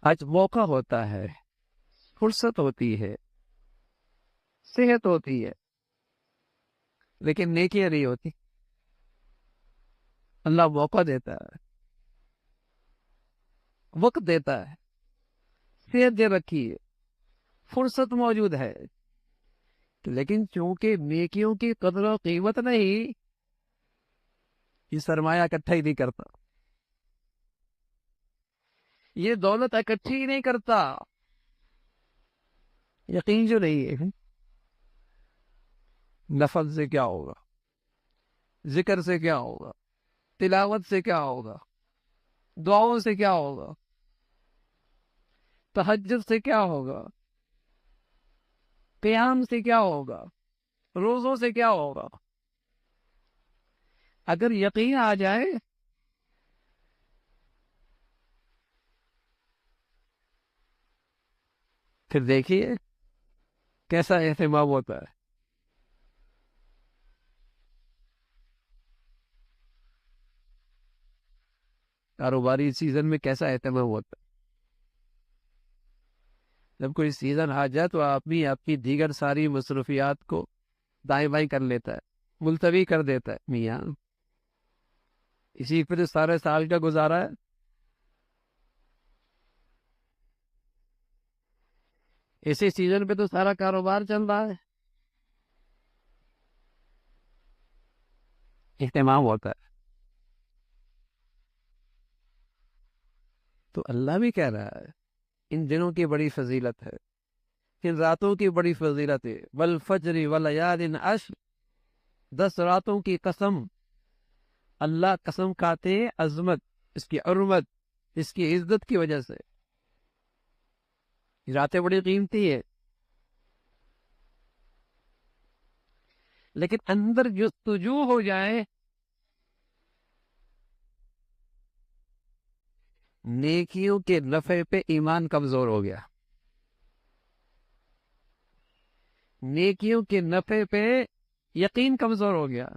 آج موقع ہوتا ہے، فرصت ہوتی ہے، صحت ہوتی ہے، لیکن نیکیاں نہیں ہوتی۔ اللہ موقع دیتا ہے، وقت دیتا ہے، صحت دے رکھی ہے، فرصت موجود ہے، لیکن چونکہ نیکیوں کی قدر و قیمت نہیں، یہ سرمایہ اکٹھا ہی نہیں کرتا، یہ دولت اکٹھی ہی نہیں کرتا۔ یقین جو نہیں ہے، نفل سے کیا ہوگا، ذکر سے کیا ہوگا، تلاوت سے کیا ہوگا، دعاؤں سے کیا ہوگا، تہجد سے کیا ہوگا، قیام سے کیا ہوگا، روزوں سے کیا ہوگا۔ اگر یقین آ جائے پھر دیکھیے کیسا اہتمام ہوتا ہے۔ کاروباری سیزن میں کیسا اہتمام ہوتا ہے۔ جب کوئی سیزن آ جائے تو آدمی اپنی دیگر ساری مصروفیات کو دائیں بائیں کر لیتا ہے، ملتوی کر دیتا ہے۔ میاں اسی پھر سارے سال کا گزارا ہے۔ اسی سیزن پہ تو سارا کاروبار چل رہا ہے۔ اہتمام ہوتا ہے۔ تو اللہ بھی کہہ رہا ہے ان دنوں کی بڑی فضیلت ہے، ان راتوں کی بڑی فضیلت ہے۔ والفجر ولیال عشر، 10 راتوں کی قسم۔ اللہ قسم کھاتے ہیں عظمت، اس کی حرمت، اس کی عزت کی وجہ سے۔ یہ راتیں بڑی قیمتی ہے، لیکن اندر جستجو ہو جائے نیکیوں کے نفع پہ، ایمان کمزور ہو گیا۔ نیکیوں کے نفع پہ یقین کمزور ہو گیا۔